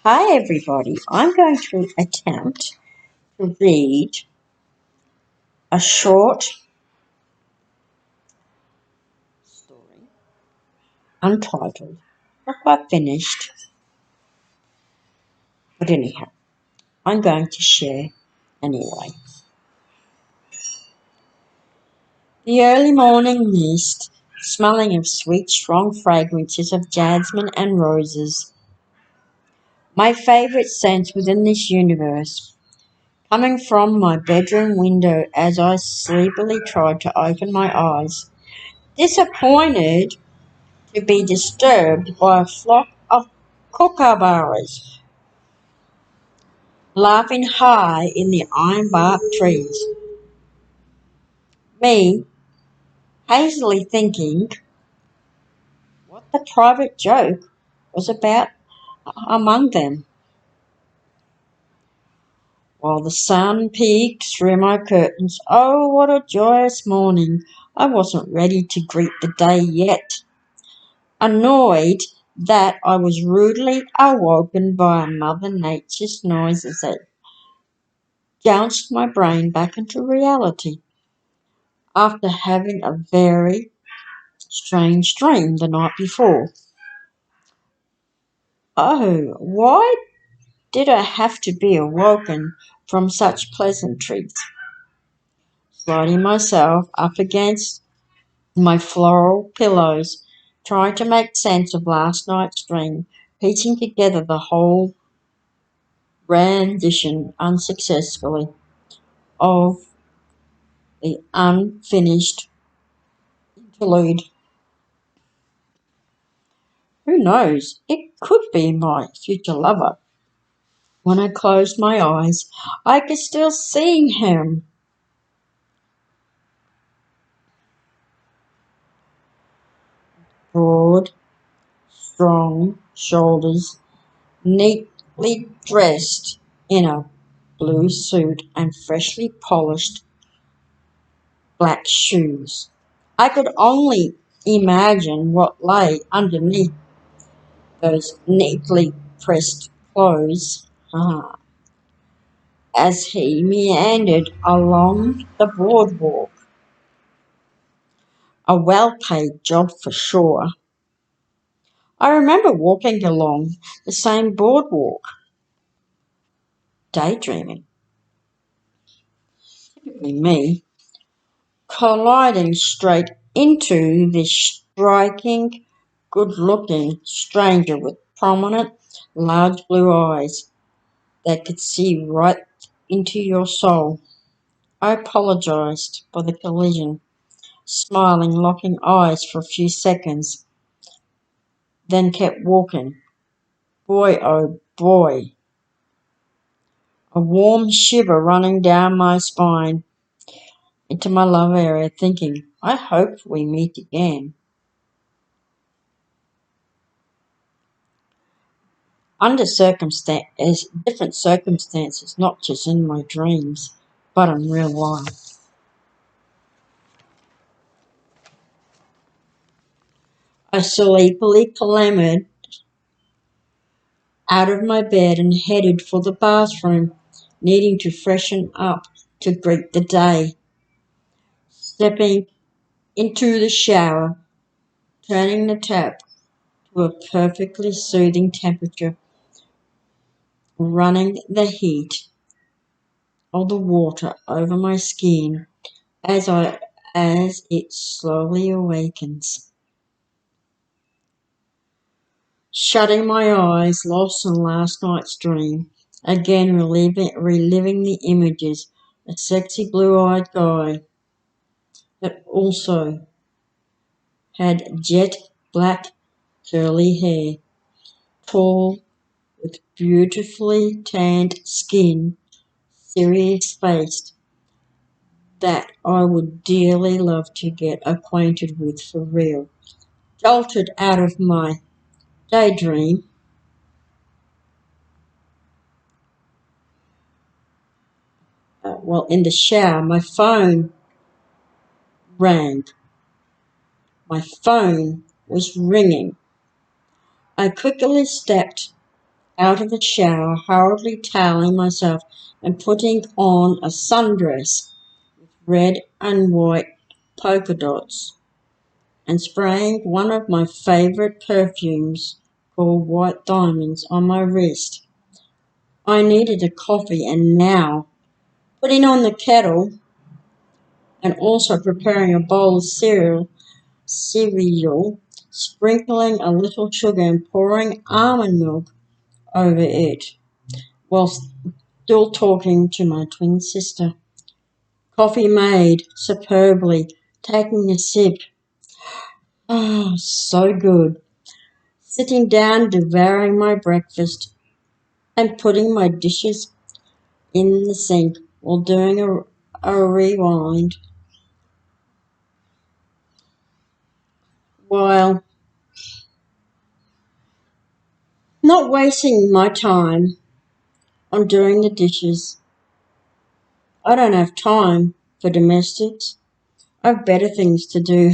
Hi, everybody. I'm going to attempt to read a short story, untitled, not quite finished, but anyhow, I'm going to share anyway. The early morning mist, smelling of sweet, strong fragrances of jasmine and roses, my favourite scents within this universe, coming from my bedroom window as I sleepily tried to open my eyes, disappointed to be disturbed by a flock of kookaburras laughing high in the iron-bark trees. Me, hazily thinking what the private joke was about among them, while the sun peeked through my curtains. Oh, what a joyous morning! I wasn't ready to greet the day yet, annoyed that I was rudely awoken by Mother Nature's noises that jounced my brain back into reality after having a very strange dream the night before. Oh, why did I have to be awoken from such pleasantries? Sliding myself up against my floral pillows, trying to make sense of last night's dream, piecing together the whole rendition unsuccessfully of the unfinished interlude. Who knows? It could be my future lover. When I closed my eyes, I could still see him. Broad, strong shoulders, neatly dressed in a blue suit and freshly polished black shoes. I could only imagine what lay underneath those neatly pressed clothes. As he meandered along the boardwalk. A well-paid job for sure. I remember walking along the same boardwalk, daydreaming, typically me, colliding straight into this striking, good-looking stranger with prominent, large blue eyes that could see right into your soul. I apologized for the collision, smiling, locking eyes for a few seconds, then kept walking. Boy, oh boy, a warm shiver running down my spine into my love area, thinking, I hope we meet again. Under different circumstances, not just in my dreams, but in real life. I sleepily clambered out of my bed and headed for the bathroom, needing to freshen up to greet the day. Stepping into the shower, turning the tap to a perfectly soothing temperature, running the heat of the water over my skin as it slowly awakens. Shutting my eyes, lost in last night's dream, again reliving the images, a sexy blue-eyed guy that also had jet black curly hair, tall with beautifully tanned skin, serious-faced, that I would dearly love to get acquainted with for real. Jolted out of my daydream, in the shower, my phone rang. My phone was ringing. I quickly stepped out of the shower, hurriedly toweling myself and putting on a sundress with red and white polka dots and spraying one of my favourite perfumes called White Diamonds on my wrist. I needed a coffee and now, putting on the kettle and also preparing a bowl of cereal, sprinkling a little sugar and pouring almond milk over it while still talking to my twin sister. Coffee made superbly, taking a sip. Ah, so good. Sitting down, devouring my breakfast, and putting my dishes in the sink while doing a rewind while not wasting my time on doing the dishes. I don't have time for domestics. I've better things to do.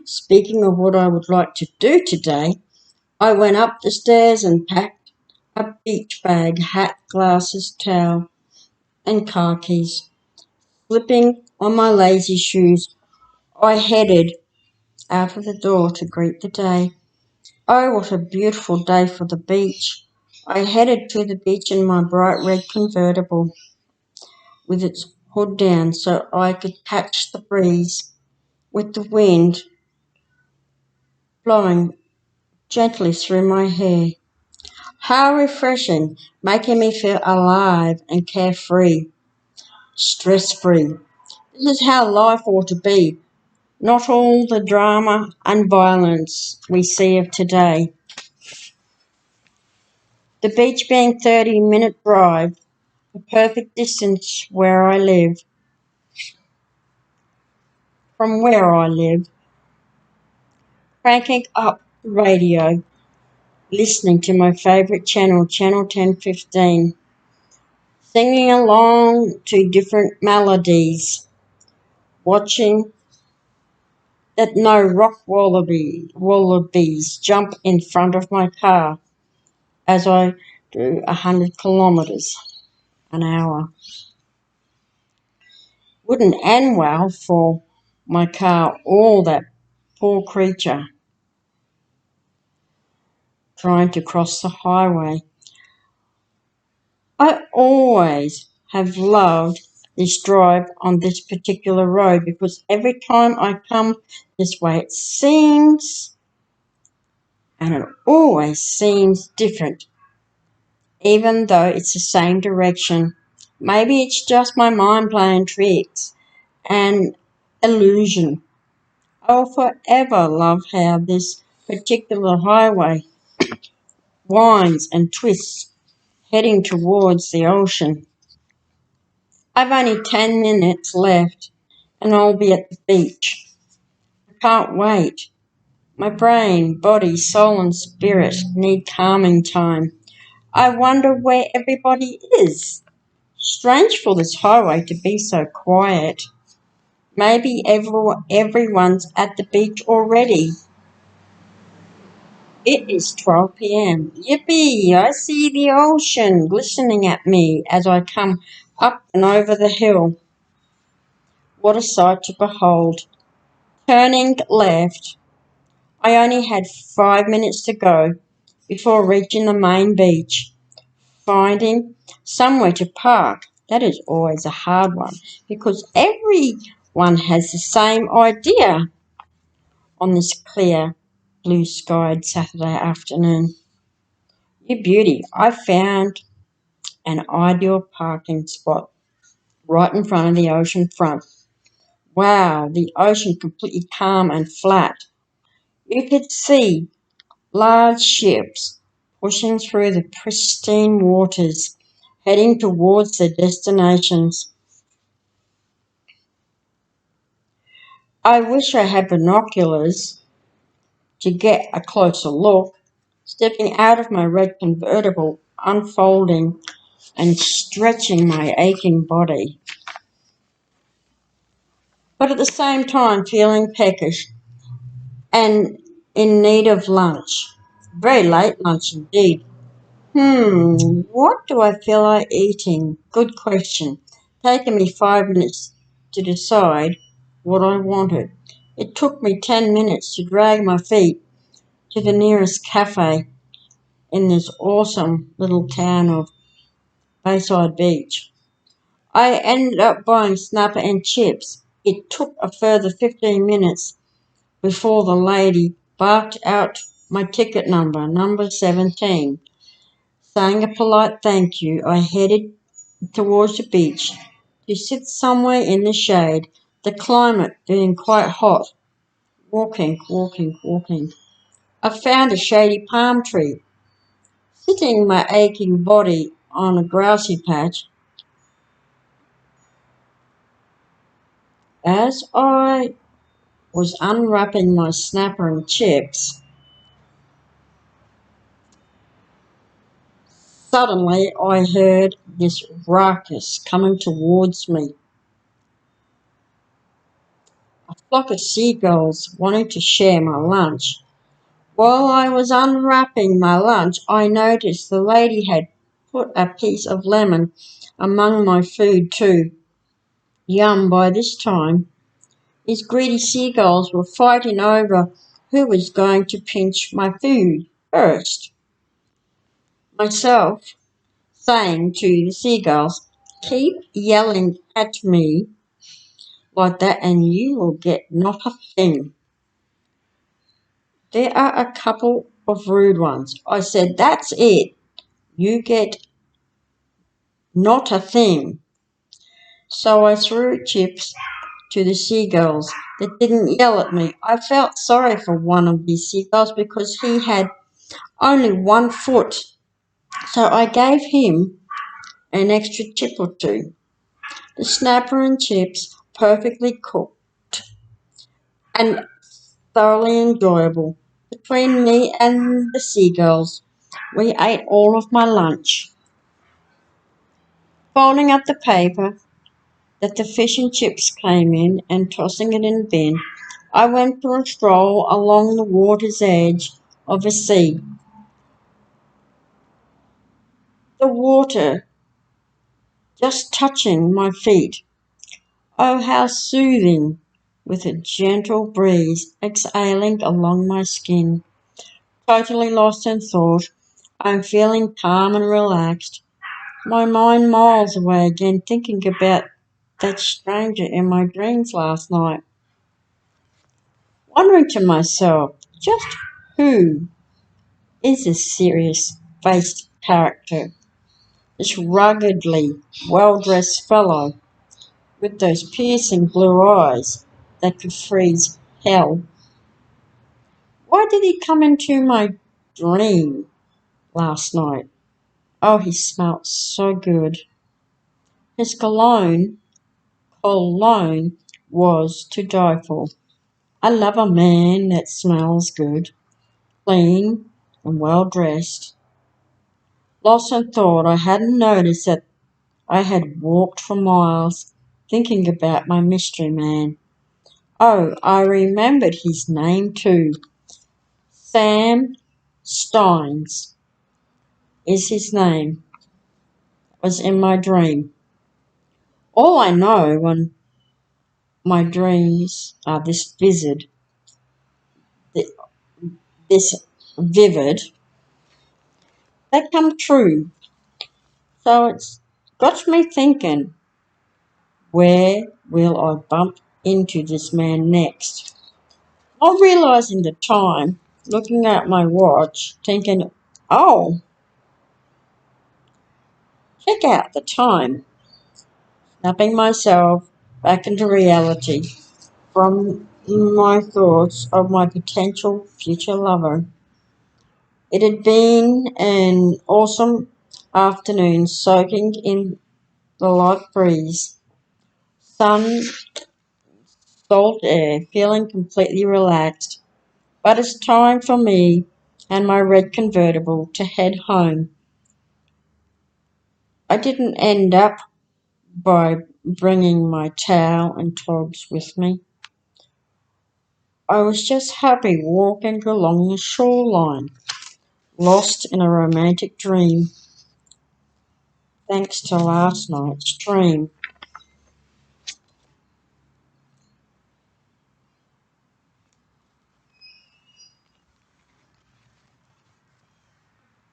Speaking of what I would like to do today, I went up the stairs and packed a beach bag, hat, glasses, towel, and car keys. Slipping on my lazy shoes, I headed out of the door to greet the day. Oh, what a beautiful day for the beach. I headed to the beach in my bright red convertible with its hood down so I could catch the breeze with the wind blowing gently through my hair. How refreshing, making me feel alive and carefree, stress-free. This is how life ought to be, not all the drama and violence we see of today. The beach being 30-minute drive, the perfect distance from where I live, cranking up the radio, listening to my favourite channel, Channel 1015, singing along to different melodies, watching that no wallabies jump in front of my car as I do 100 kilometres an hour. Wouldn't end well for my car or that poor creature trying to cross the highway. I always have loved this drive on this particular road because every time I come this way it always seems different, even though it's the same direction. Maybe it's just my mind playing tricks and illusion. I will forever love how this particular highway winds and twists, heading towards the ocean. I've only 10 minutes left and I'll be at the beach. I can't wait. My brain, body, soul and spirit need calming time. I wonder where everybody is. Strange for this highway to be so quiet. Maybe everyone's at the beach already. It is 12 p.m. Yippee! I see the ocean glistening at me as I come up and over the hill. What a sight to behold. Turning left, I only had 5 minutes to go before reaching the main beach. Finding somewhere to park, that is always a hard one because everyone has the same idea on this clear, blue-skied Saturday afternoon. You beauty, I found an ideal parking spot right in front of the ocean front. Wow, the ocean completely calm and flat. You could see large ships pushing through the pristine waters, heading towards their destinations. I wish I had binoculars to get a closer look, stepping out of my red convertible, unfolding and stretching my aching body, but at the same time feeling peckish and in need of lunch. Very late lunch indeed. What do I feel like eating? Good question. Taking me 5 minutes to decide what I wanted. It took me 10 minutes to drag my feet to the nearest cafe in this awesome little town of Bayside Beach. I ended up buying snapper and chips. It took a further 15 minutes before the lady barked out my ticket number, number 17. Saying a polite thank you, I headed towards the beach to sit somewhere in the shade, the climate being quite hot. Walking. I found a shady palm tree. Sitting my aching body on a grassy patch, as I was unwrapping my snapper and chips, suddenly I heard this ruckus coming towards me. A flock of seagulls wanting to share my lunch. While I was unwrapping my lunch, I noticed the lady had put a piece of lemon among my food too. Yum, by this time. These greedy seagulls were fighting over who was going to pinch my food first. Myself saying to the seagulls, keep yelling at me like that and you will get not a thing. There are a couple of rude ones. I said, that's it. You get not a thing. So I threw chips to the seagulls that didn't yell at me. I felt sorry for one of these seagulls because he had only 1 foot. So I gave him an extra chip or two. The snapper and chips, perfectly cooked and thoroughly enjoyable. Between me and the seagulls, we ate all of my lunch. Folding up the paper that the fish and chips came in and tossing it in the bin, I went for a stroll along the water's edge of a sea. The water just touching my feet. Oh, how soothing, with a gentle breeze exhaling along my skin. Totally lost in thought, I'm feeling calm and relaxed. My mind miles away again, thinking about that stranger in my dreams last night. Wondering to myself, just who is this serious faced character? This ruggedly well dressed fellow with those piercing blue eyes that could freeze hell. Why did he come into my dream last night? Oh, he smelt so good. His cologne was to die for. I love a man that smells good, clean, and well dressed. Lost in thought, I hadn't noticed that I had walked for miles thinking about my mystery man. Oh, I remembered his name too. Sam Steins is his name. Was in my dream. All I know when my dreams are this vivid, they come true. So it's got me thinking, where will I bump into this man next? Not realizing the time, looking at my watch, thinking, oh, check out the time, snapping myself back into reality from my thoughts of my potential future lover. It had been an awesome afternoon soaking in the light breeze, sun, salt air, feeling completely relaxed. But it's time for me and my red convertible to head home. I didn't end up by bringing my towel and togs with me. I was just happy walking along the shoreline, lost in a romantic dream, thanks to last night's dream.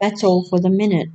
That's all for the minute.